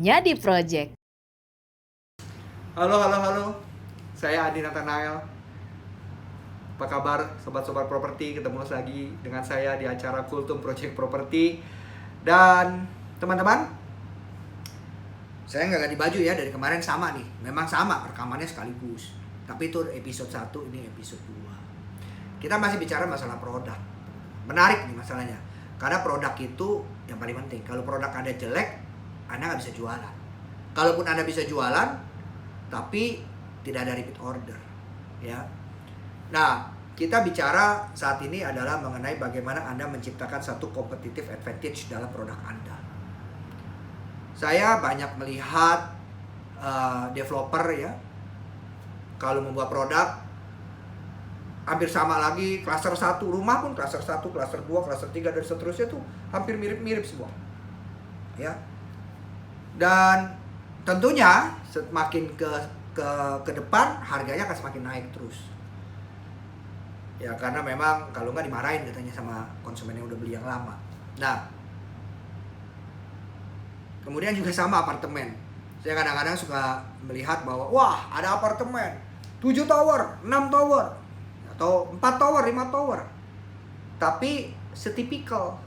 hanya di Project. Halo, halo, halo. Saya Adi Nathanael. Apa kabar sobat-sobat properti? Ketemu lagi dengan saya di acara Kultum Project Property. Dan teman-teman, saya nggak ganti baju ya, dari kemarin sama nih. Memang sama, rekamannya sekaligus. Tapi itu episode 1, ini episode 2. Kita masih bicara masalah produk. Menarik nih masalahnya. Karena produk itu yang paling penting. Kalau produk Anda jelek, Anda nggak bisa jualan. Kalaupun Anda bisa jualan, tapi tidak ada repeat order, ya. Nah, kita bicara saat ini adalah mengenai bagaimana Anda menciptakan satu competitive advantage dalam produk Anda. Saya banyak melihat developer ya, kalau membuat produk hampir sama lagi, klaster 1 rumah pun klaster 1, klaster 2, klaster 3 dan seterusnya tuh hampir mirip-mirip semua. Ya. Dan tentunya semakin ke depan harganya akan semakin naik terus. Ya karena memang kalau nggak dimarahin katanya sama konsumen yang udah beli yang lama. Nah, kemudian juga sama apartemen. Saya kadang-kadang suka melihat bahwa wah ada apartemen 7 tower, 6 tower, atau 4 tower, 5 tower. Tapi setipikal,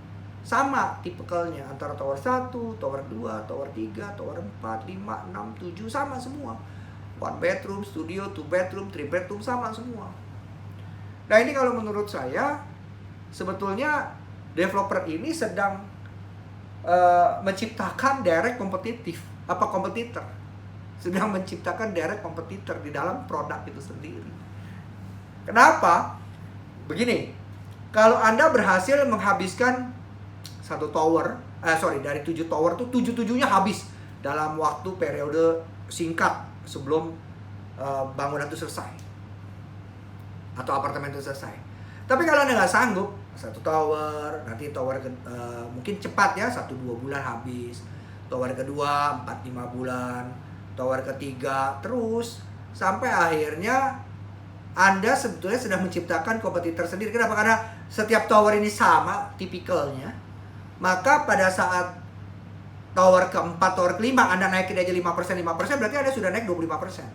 sama tipikalnya antara tower 1, tower 2, tower 3, tower 4, 5, 6, 7 sama semua. 1 bedroom, studio, 2 bedroom, 3 bedroom sama semua. Nah ini kalau menurut saya sebetulnya developer ini sedang menciptakan direct kompetitif, kompetitor. Sedang menciptakan direct kompetitor di dalam produk itu sendiri. Kenapa? Begini, kalau Anda berhasil menghabiskan satu tower, dari 7 tower tuh 7-7-nya habis dalam waktu periode singkat sebelum bangunan itu selesai atau apartemen itu selesai. Tapi kalau Anda nggak sanggup, satu tower, nanti tower mungkin cepat ya, 1-2 bulan habis, tower kedua 4-5 bulan, tower ketiga, terus sampai akhirnya Anda sebetulnya sedang menciptakan kompetitor sendiri. Kenapa? Karena setiap tower ini sama tipikalnya. Maka pada saat tower keempat, tower kelima Anda naikin aja 5%, berarti Anda sudah naik 25%.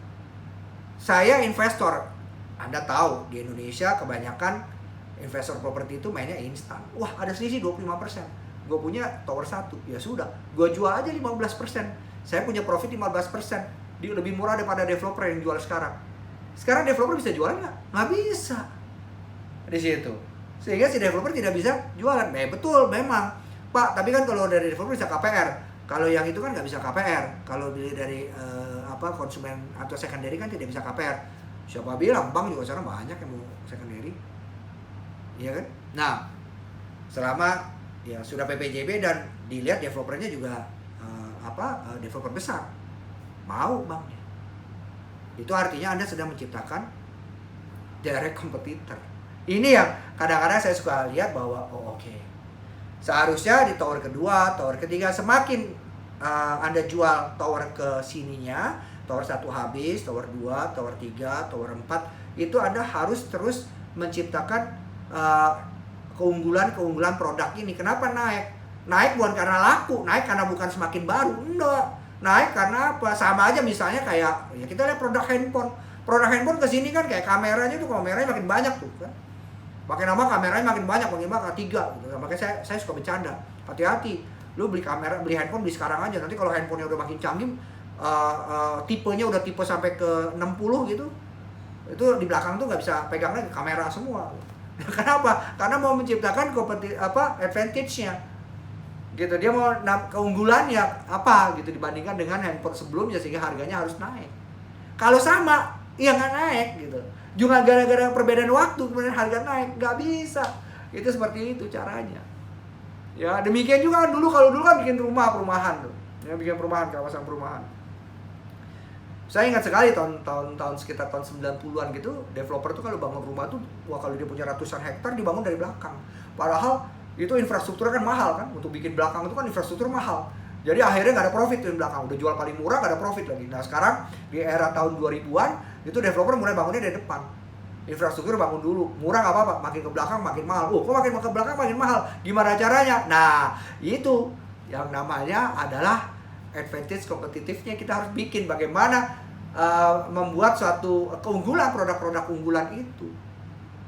Saya investor. Anda tahu di Indonesia kebanyakan investor properti itu mainnya instan. Wah, ada selisih 25%. Gue punya tower 1, ya sudah, gue jual aja 15%. Saya punya profit 15%. Dia lebih murah daripada developer yang jual sekarang. Sekarang developer bisa jualan nggak? Nggak bisa. Di situ. Sehingga si developer tidak bisa jualan. Betul, memang. Pak, tapi kan kalau dari developer bisa KPR. Kalau yang itu kan nggak bisa KPR. Kalau dari konsumen atau secondary kan tidak bisa KPR. Siapa bilang? Bank juga sekarang banyak yang mau secondary. Iya kan? Nah, selama ya sudah PPJB dan dilihat developernya juga developer besar. Mau banknya. Itu artinya Anda sedang menciptakan direct competitor. Ini yang kadang-kadang saya suka lihat bahwa oke. Seharusnya di tower kedua, tower ketiga semakin Anda jual tower ke sininya, tower 1 habis, tower 2, tower 3, tower 4, itu Anda harus terus menciptakan keunggulan produk ini. Kenapa naik? Naik bukan karena laku, naik karena bukan semakin baru. Enggak. Naik karena apa? Sama aja misalnya kayak ya kita lihat produk handphone. Produk handphone kesini kan kayak kameranya tuh, kameranya makin banyak tuh kan. Makin lama kameranya makin banyak, makin banyak K3 gitu. Makanya saya suka bercanda. Hati-hati. Lu beli handphone beli sekarang aja. Nanti kalau handphonenya udah makin canggih, tipenya udah tipe sampai ke 60 gitu. Itu di belakang tuh nggak bisa pegang lagi, kamera semua. Kenapa? Karena mau menciptakan advantage-nya. Gitu, dia mau keunggulannya apa gitu dibandingkan dengan handphone sebelumnya sehingga harganya harus naik. Kalau sama, ya nggak naik gitu. Cuma gara-gara perbedaan waktu kemudian harga naik, nggak bisa. Itu seperti itu caranya. Ya demikian juga kan dulu kan bikin perumahan tuh, ya bikin kawasan perumahan. Saya ingat sekali tahun sekitar tahun 90-an gitu, developer tuh kalau bangun rumah tuh, wah kalau dia punya ratusan hektar dibangun dari belakang. Padahal itu infrastrukturnya kan mahal kan, untuk bikin belakang itu kan infrastruktur mahal. Jadi akhirnya nggak ada profit di belakang, udah jual paling murah nggak ada profit lagi. Nah sekarang di era tahun 2000-an itu developer mulai bangunnya dari depan. Infrastruktur bangun dulu, murah nggak apa-apa, makin ke belakang makin mahal. Kok makin ke belakang makin mahal? Gimana caranya? Nah itu yang namanya adalah advantage kompetitifnya. Kita harus bikin bagaimana membuat suatu keunggulan, produk-produk unggulan itu.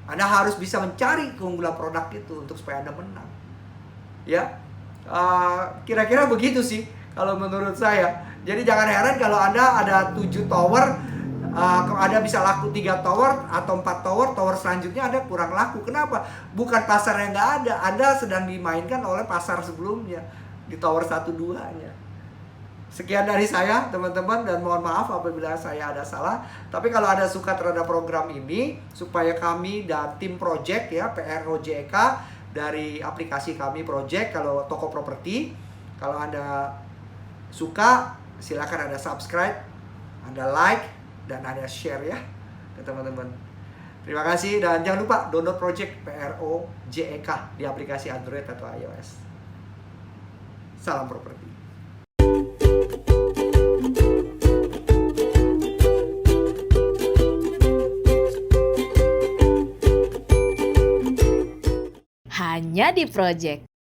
Anda harus bisa mencari keunggulan produk itu untuk supaya Anda menang. Ya, kira-kira begitu sih kalau menurut saya. Jadi jangan heran kalau Anda ada 7 tower, Anda bisa laku 3 tower atau 4 tower, tower selanjutnya Anda kurang laku. Kenapa? Bukan pasar yang nggak ada, Anda sedang dimainkan oleh pasar sebelumnya di tower 1-2-nya. Sekian dari saya teman-teman, dan mohon maaf apabila saya ada salah. Tapi kalau Anda suka terhadap program ini, supaya kami dan tim project ya, PROJEK dari aplikasi kami project, kalau toko properti, kalau Anda suka silakan Anda subscribe, Anda like, dan Anda share ya ke teman-teman. Terima kasih, dan jangan lupa download project PROJEK di aplikasi Android atau iOS. Salam properti. Hanya di Project.